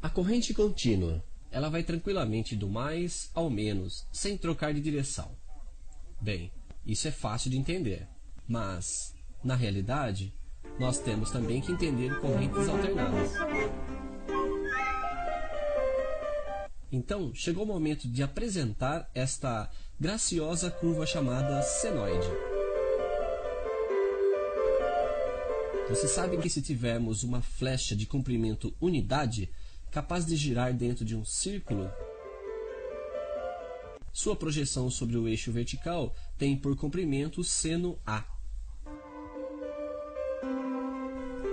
A corrente contínua, ela vai tranquilamente do mais ao menos, sem trocar de direção. Bem, isso é fácil de entender, mas, na realidade, nós temos também que entender correntes alternadas. Então, chegou o momento de apresentar esta graciosa curva chamada senoide. Você sabe que se tivermos uma flecha de comprimento unidade, capaz de girar dentro de um círculo, sua projeção sobre o eixo vertical tem por comprimento seno A.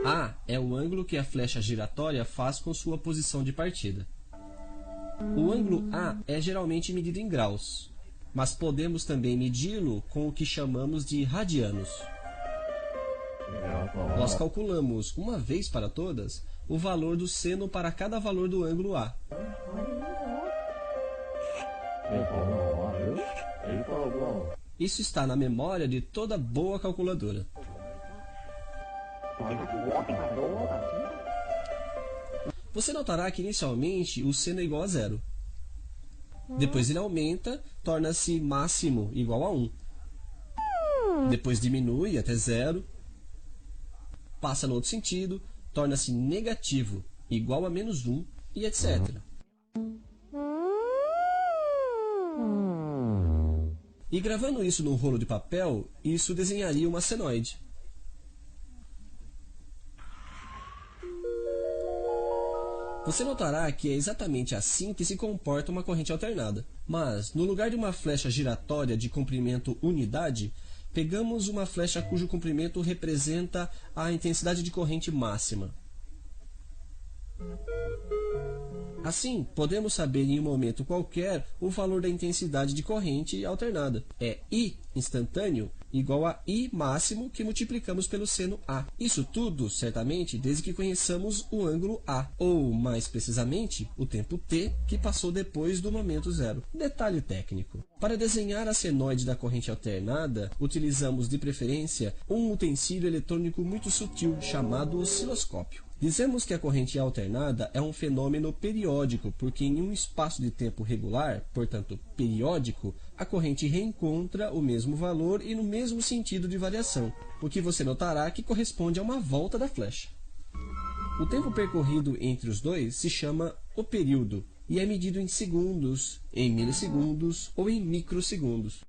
A é o ângulo que a flecha giratória faz com sua posição de partida. O ângulo A é geralmente medido em graus, mas podemos também medi-lo com o que chamamos de radianos. Nós calculamos, uma vez para todas, o valor do seno para cada valor do ângulo A. Isso está na memória de toda boa calculadora. Você notará que inicialmente o seno é igual a zero. Depois ele aumenta, torna-se máximo igual a 1. Depois diminui até zero. Passa no outro sentido, torna-se negativo, igual a menos 1, e etc. E gravando isso num rolo de papel, isso desenharia uma senoide. Você notará que é exatamente assim que se comporta uma corrente alternada. Mas, no lugar de uma flecha giratória de comprimento unidade, pegamos uma flecha cujo comprimento representa a intensidade de corrente máxima. Assim, podemos saber em um momento qualquer o valor da intensidade de corrente alternada. É I instantâneo igual a I máximo que multiplicamos pelo seno A. Isso tudo, certamente, desde que conheçamos o ângulo A, ou, mais precisamente, o tempo t que passou depois do momento zero. Detalhe técnico. Para desenhar a senoide da corrente alternada, utilizamos, de preferência, um utensílio eletrônico muito sutil chamado osciloscópio. Dizemos que a corrente alternada é um fenômeno periódico, porque em um espaço de tempo regular, portanto periódico, a corrente reencontra o mesmo valor e no mesmo sentido de variação, o que você notará que corresponde a uma volta da flecha. O tempo percorrido entre os dois se chama o período e é medido em segundos, em milissegundos ou em microsegundos.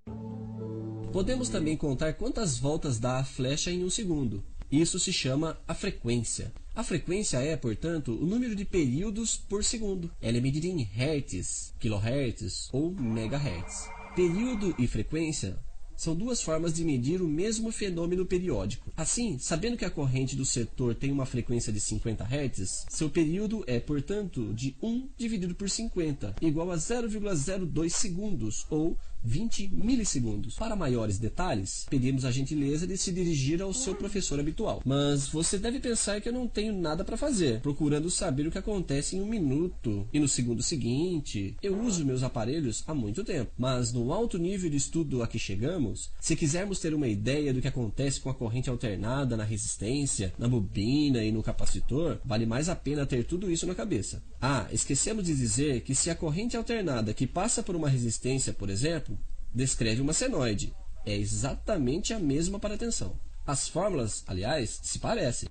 Podemos também contar quantas voltas dá a flecha em um segundo. Isso se chama a frequência. A frequência é, portanto, o número de períodos por segundo. Ela é medida em hertz, kilohertz ou megahertz. Período e frequência são duas formas de medir o mesmo fenômeno periódico. Assim, sabendo que a corrente do setor tem uma frequência de 50 Hz, seu período é, portanto, de 1 dividido por 50, igual a 0,02 segundos, ou 20 milissegundos. Para maiores detalhes, pedimos a gentileza de se dirigir ao seu professor habitual. Mas você deve pensar que eu não tenho nada para fazer, procurando saber o que acontece em um minuto e no segundo seguinte. Eu uso meus aparelhos há muito tempo, mas no alto nível de estudo a que chegamos, se quisermos ter uma ideia do que acontece com a corrente alternada na resistência, na bobina e no capacitor, vale mais a pena ter tudo isso na cabeça. Ah, esquecemos de dizer que se a corrente alternada que passa por uma resistência, por exemplo, descreve uma senoide, é exatamente a mesma para a tensão. As fórmulas, aliás, se parecem.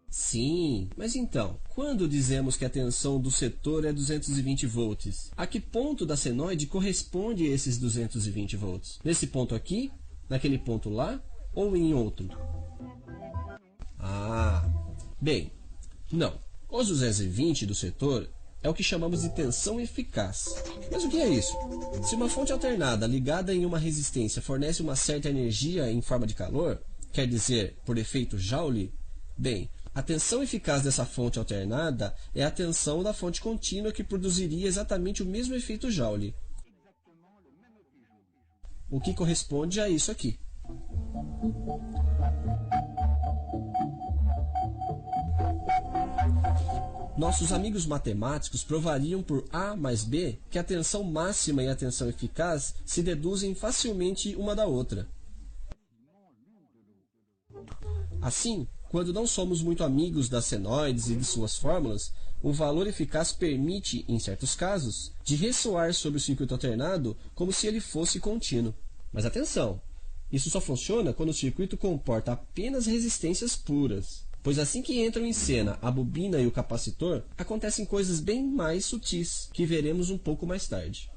Sim, mas então, quando dizemos que a tensão do setor é 220 volts, a que ponto da senoide corresponde esses 220 volts? Nesse ponto aqui, naquele ponto lá, ou em outro? Ah, bem, não. Os 220 do setor é o que chamamos de tensão eficaz. Mas o que é isso? Se uma fonte alternada ligada em uma resistência fornece uma certa energia em forma de calor, quer dizer, por efeito Joule, bem, a tensão eficaz dessa fonte alternada é a tensão da fonte contínua que produziria exatamente o mesmo efeito Joule, o que corresponde a isso aqui. Nossos amigos matemáticos provariam por A mais B que a tensão máxima e a tensão eficaz se deduzem facilmente uma da outra. Assim, Quando não somos muito amigos das senoides e de suas fórmulas, o valor eficaz permite, em certos casos, de ressoar sobre o circuito alternado como se ele fosse contínuo. Mas atenção! Isso só funciona quando o circuito comporta apenas resistências puras, pois assim que entram em cena a bobina e o capacitor, acontecem coisas bem mais sutis, que veremos um pouco mais tarde.